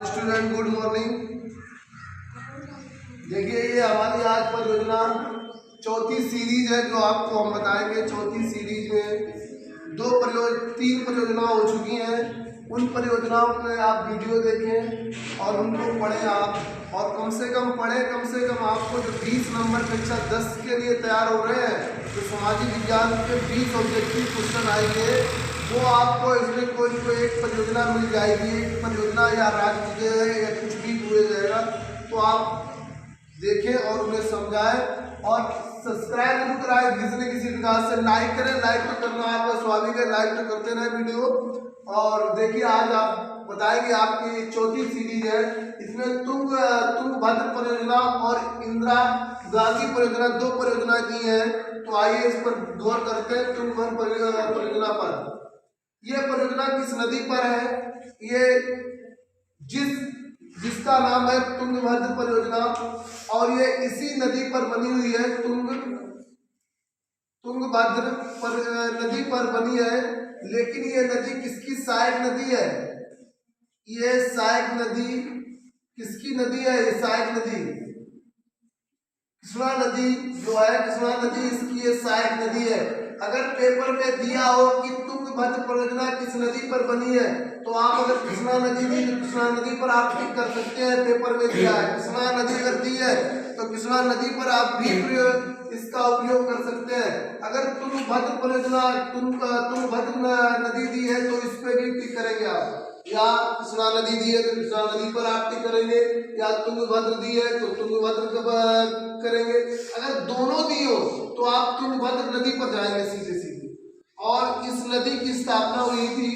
Student good morning. देखिए ये हमारी आज परियोजना चौथी सीरीज है जो आपको हम बताएंगे। चौथी सीरीज में तीन परियोजना हो चुकी हैं। उन परियोजनाओं में आप वीडियो देखें और उनको पढ़ें आप, और कम से कम पढ़ें। कम से कम आपको जो 20 नंबर कक्षा 10 के लिए तैयार हो रहे हैं, तो सामाजिक विज्ञान के 20 ऑब्जेक्टिव क्वेश्चन आएंगे, वो आपको इसमें कोई एक परियोजना मिल जाएगी। एक परियोजना या राज्य या कुछ भी हुए जाएगा, तो आप देखें और उन्हें समझाएं और सब्सक्राइब जरूर कराएं किसी न किसी प्रकार से। लाइक करें, लाइक तो करना आपका स्वाभाविक है, लाइक तो करते रहे वीडियो। और देखिए आज आप बताएंगे आपकी चौथी सीरीज है, इसमें तुंगभद्र परियोजना और इंदिरा गांधी परियोजना, दो परियोजना की है। तो आइए इस पर गौर करते हैं। तुंगभद्र परियोजना पर, यह परियोजना किस नदी पर है? ये जिसका नाम है तुंगभद्र परियोजना, और ये इसी नदी पर बनी हुई है। तुंगभद्र नदी पर बनी है। लेकिन ये नदी किसकी सहायक नदी है? ये सहायक नदी किसकी नदी है? ये सहायक नदी कृष्णा नदी जो है, कृष्णा नदी इसकी ये सहायक नदी है। अगर पेपर में दिया हो कि तुंगभद्र परियोजना किस नदी पर बनी है, तो आप अगर कृष्णा नदी दी तो कृष्णा नदी पर आप टिक कर सकते हैं। पेपर में दिया है कृष्णा नदी अगर दी है, तो कृष्णा नदी पर आप भी इसका उपयोग कर सकते हैं। अगर तुंगभद्र परियोजना तुंगभद्र नदी दी है, तो इस पे भी टिक करेंगे आप। या कृष्णा नदी दी है तो कृष्णा नदी पर आप टिक करेंगे, या तुंगभद्र दी है तो तुंगभद्र करेंगे। अगर दोनों दी हो तो आप तुंगभद्र नदी पर जाएंगे सीधे सीधे। और इस नदी की स्थापना हुई थी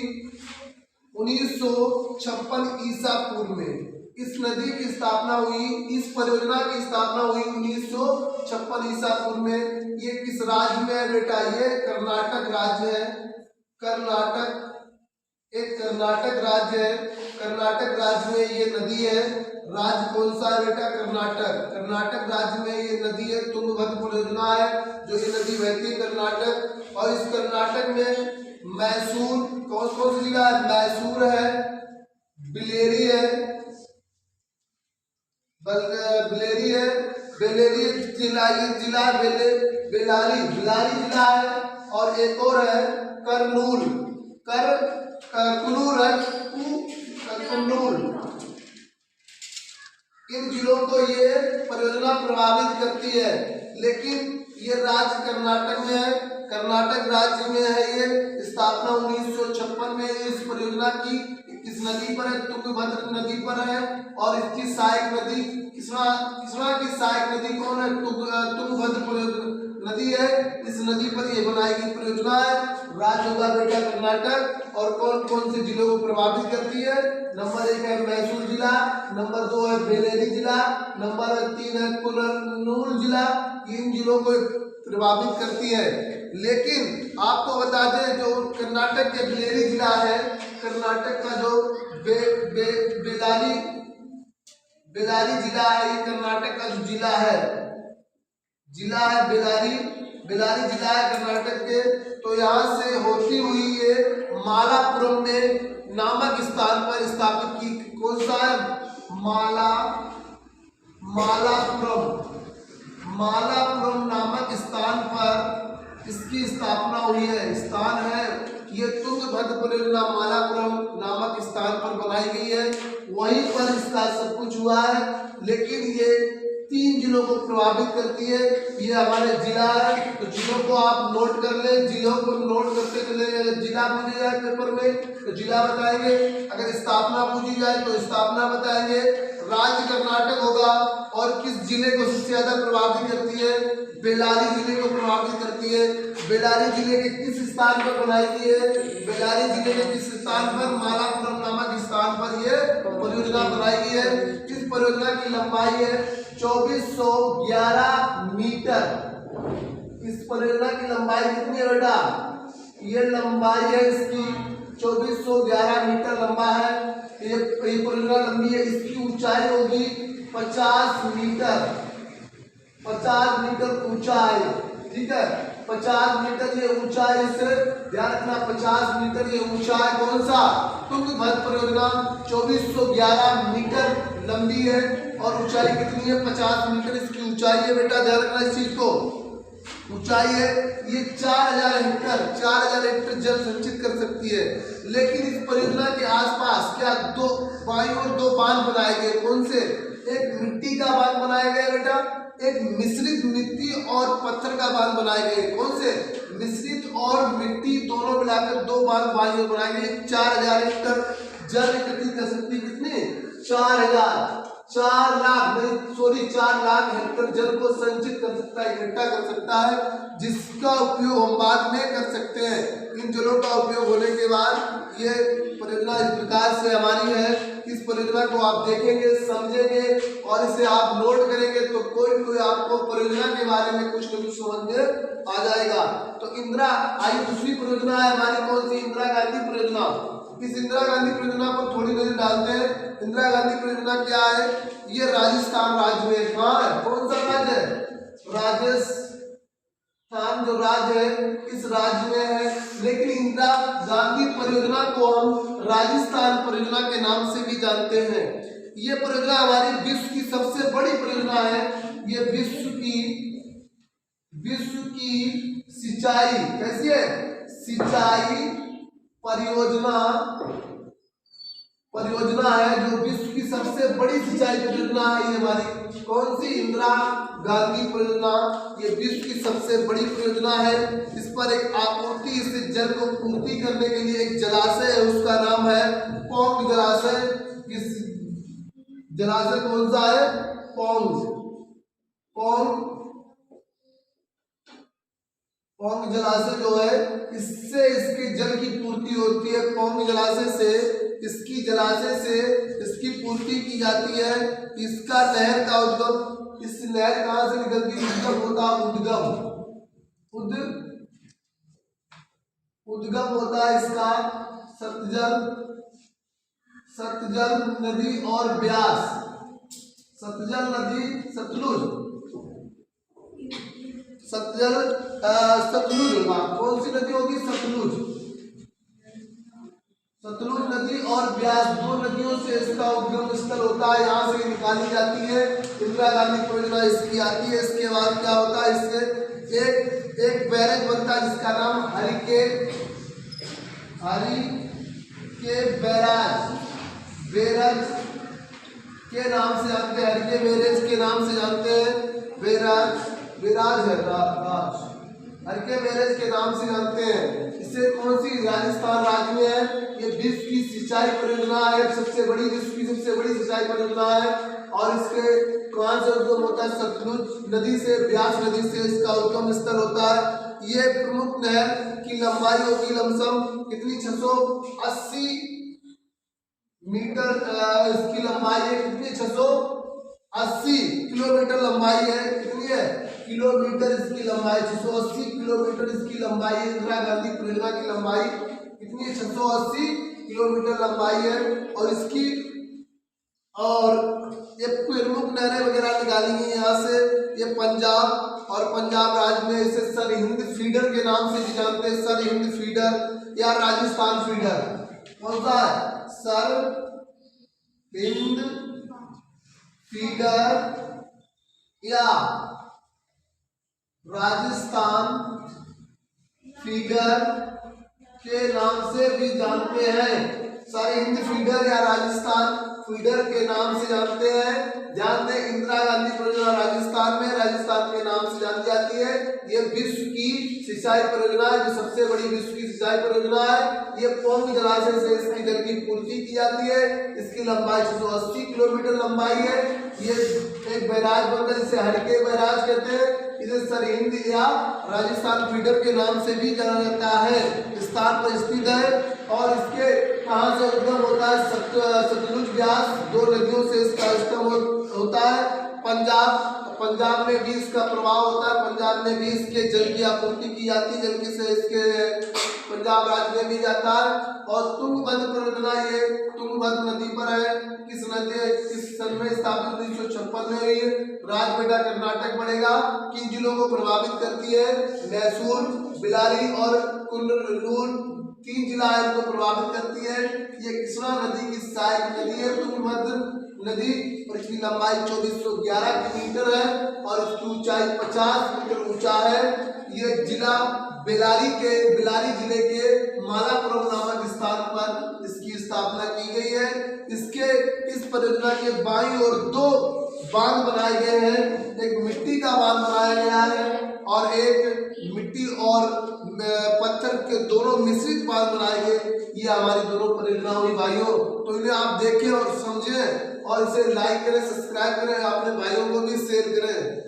1956 ईसा पूर्व में। इस नदी की स्थापना हुई, इस परियोजना की स्थापना हुई 1956 ईसा पूर्व में। ये किस राज्य में है बेटा? ये कर्नाटक राज्य है। कर्नाटक एक कर्नाटक राज्य है। कर्नाटक राज्य में ये नदी है। राज्य कौन सा है बेटा? कर्नाटक। कर्नाटक राज्य में ये नदी है, तुंगभद्र परियोजना है जो ये नदी बहती है कर्नाटक। और इस कर्नाटक में मैसूर, कौन कौन सा जिला है? मैसूर है, बिलेरी है, बेलेरी जिला, ये जिला बेलारी जिला है। और एक और है करनूल, कुनूर है, कुनूर। इन जिलों को ये परियोजना प्रभावित करती है। लेकिन ये राज्य कर्नाटक में है, कर्नाटक राज्य में है। ये स्थापना 1956 में इस परियोजना की किस नदी पर है? तुंगभद्र नदी पर है। और इसकी सहायक नदी कृष्णा की सहायक नदी कौन है? तुंगभद्र नदी है। इस नदी पर ये बनाई गई परियोजना है। राज्य होगा बेटा कर्नाटक। और कौन कौन से जिलों को प्रभावित करती है? नंबर 1 है मैसूर जिला, नंबर 2 है बेलेरी जिला, नंबर 3 है कुनूर जिला। इन जिलों को प्रभावित करती है। लेकिन आपको बता दें, जो कर्नाटक के बेलेरी जिला है, कर्नाटक का जो बेलारी जिला है, ये कर्नाटक का जो जिला है बेलारी जिला है कर्नाटक के। तो यहाँ से होती हुई ये मालापुरम में नामक स्थान पर स्थापित की। कौन सा है? मालापुरम नामक स्थान पर इसकी स्थापना हुई है। स्थान है ये तुंगभद्र परियोजना मालापुरम नामक स्थान पर बनाई गई है। वहीं पर इसका सब कुछ हुआ है। लेकिन ये 3 जिलों को प्रभावित करती है। ये हमारे जिला है, तो जिलों को आप नोट कर ले। जिलों को नोट करते चले। अगर जिला पूछी जाए पेपर में तो जिला बताएंगे, अगर स्थापना पूछी जाए तो स्थापना बताएंगे। राज्य कर्नाटक होगा। और किस जिले को सबसे ज्यादा प्रभावित करती है? बेलारी जिले को प्रभावित करती है। बेलारी जिले के किस स्थान पर बनाई गई है? बेलारी जिले के किस स्थान पर? मालापुरम नामक स्थान पर यह परियोजना बनाई गई है। इस परियोजना की लंबाई है 2411 मीटर। इस परियोजना की लंबाई कितनी है बेटा? ये लंबाई है इसकी 2411 मीटर लंबा है। ये परियोजना लंबी है। इसकी ऊंचाई होगी 50 मीटर ऊंचा है। ठीक है। 50 मीटर ये ऊंचा है, इससे ध्यान रखना 50 मीटर ये ऊंचा है। कौन सा? तुंगभद्र परियोजना 2411 मीटर लंबी है और ऊंचाई कितनी है? 50 मीटर इसकी ऊंचाई है बेटा, ध्यान रखना इस चीज को। ऊंचाई है ये 4000 हेक्टर जल संचित कर सकती है। लेकिन इस परियोजना के आसपास क्या दो बाईं ओर दो बांध बनाए गए। कौन से? एक मिट्टी का बांध बनाया गया बेटा, एक मिश्रित मिट्टी और पत्थर का बांध बनाए गए। कौन से? मिश्रित और मिट्टी दोनों मिलाकर दो बांध बाईं ओर बनाए गए। 4000 हेक्टर जल एकत्रित कर सकती है। कितने? 4 लाख हेक्टर जल को संचित कर सकता है, इकट्ठा कर सकता है, जिसका उपयोग हम बाद में कर सकते हैं। इन जलों का उपयोग होने के बाद ये परियोजना इस प्रकार से हमारी है। इस परियोजना को आप देखेंगे, समझेंगे और इसे आप नोट करेंगे तो कोई आपको परियोजना के बारे में कुछ न कुछ समझ में आ जाएगा। तो इंदिरा आई दूसरी परियोजना है हमारी, कौन सी? इंदिरा गांधी परियोजना। इस इंदिरा गांधी परियोजना पर थोड़ी नजर डालते हैं। इंदिरा गांधी परियोजना क्या है? ये राजस्थान राज्य में कहाँ है? कौन सा राज्य है? राजस्थान जो राज्य है इस राज्य में है। लेकिन इंदिरा गांधी परियोजना को हम राजस्थान परियोजना के नाम से भी जानते हैं। ये परियोजना हमारी विश्व की सबसे बड़ी परियोजना है। ये विश्व की सिंचाई कैसी है? सिंचाई परियोजना है जो विश्व की सबसे बड़ी सिंचाई परियोजना है। ये हमारी कौन सी? इंदिरा गांधी परियोजना। ये विश्व की सबसे बड़ी परियोजना है। इस पर एक आपूर्ति, इससे जल को पूर्ति करने के लिए एक जलाशय है, उसका नाम है पौंग जलाशय। इस जलाशय कौन सा है? पौंग जलाशय जो है इससे इसके जल की पूर्ति होती है। पौंग जलाशय से इसकी पूर्ति की जाती है। इसका नहर का उद्गम, इस नहर कहाँ से निकलती है? उद्गम होता है इसका सतलज नदी और ब्यास। सतलज नदी सतलुज कौन सी नदी होगी? सतलुज नदी और ब्यास, दो नदियों से इसका उद्गम स्थल होता है। यहाँ से निकाली जाती है। इंदिरा गांधी परियोजना इसकी आती है। इसके बाद क्या होता है? इससे एक बैरेज बनता है जिसका नाम हरिके बैराज के नाम से जानते हैं। हरिके बैरेज के नाम से जानते हैं। बैराज है हरिके बैरेज के नाम से जानते हैं। इसे कौन सी? राजस्थान राज्य में है। ये विश्व की सिंचाई परियोजना है, विश्व की सबसे बड़ी सिंचाई परियोजना है। और इसके कहाँ से उद्गम होता है? सतलुज नदी से, ब्यास नदी से इसका उद्गम स्थल होता है। ये प्रमुख नहर की लंबाई होगी लमसम कितनी? 680 मीटर इसकी लंबाई है। कितनी? 680 किलोमीटर लंबाई है। कितनी है? किलोमीटर इसकी लंबाई 680 किलोमीटर इसकी लंबाई है। इंदिरा गांधी परियोजना की लंबाई कितनी है? 680 किलोमीटर लंबाई है। और ये प्रमुख नहरें वगैरह निकाली गई यहाँ से। ये पंजाब राज्य में इसे सरहिंद फीडर के नाम से भी जानते हैं। सरहिंद फीडर या राजस्थान फीडर। कौन सा है? सरहिंद फीडर या राजस्थान फीडर के नाम से भी जानते हैं। सरहिंद फीडर या राजस्थान फीडर के नाम से जानते हैं। ध्यान दें, इंदिरा गांधी परियोजना राजस्थान के नाम से जानी जाती है। ये विश्व की सिंचाई परियोजना है, जो सबसे बड़ी विश्व की सिंचाई परियोजना है। ये पौंग जलाशय से इसकी जल की पूर्ति की जाती है। इसकी लंबाई 680 किलोमीटर लंबाई है। ये एक बैराज बनता है जिसे हरिके बैराज कहते हैं। इसे सरहिंद या राजस्थान फीडर के नाम से भी जाना जाता है। स्थान पर स्थित है और इसके कहाँ से उद्गम होता है? सतलुज ब्यास, दो नदियों से इसका उद्गम होता है। पंजाब में भी इसका प्रभाव होता है। पंजाब में भी इसके जल की आपूर्ति की जाती है, जल की से इसके पंजाब राज्य में भी जाता है। और तुंगभद्र परियोजना ये तुंगभद्र नदी पर है। किस सन में स्थापित? 1956 में हुई है। राजपेटा कर्नाटक पड़ेगा। किन जिलों को प्रभावित करती है? मैसूर, बिलारी और कुल्लूर, 3 जिला इनको प्रभावित करती है। ये कृष्णा नदी की सहायक नदी है तुंगभद्र नदी, और इसकी लंबाई 2411 किलोमीटर है और इसकी ऊंचाई 50 मीटर ऊंचा है। ये जिला बिलारी जिले के मालापुरम नामक स्थान पर इसकी स्थापना की गई है। इस परियोजना के बाईं ओर 2 बांध बनाए गए हैं। एक मिट्टी का बांध बनाया गया है और एक मिट्टी और पत्थर के दोनों मिश्रित बांध बनाए गए। ये हमारी दोनों परियोजना हुई भाइयों। तो इन्हें आप देखें और समझें और इसे लाइक करें, सब्सक्राइब करें, अपने भाइयों को भी शेयर करें।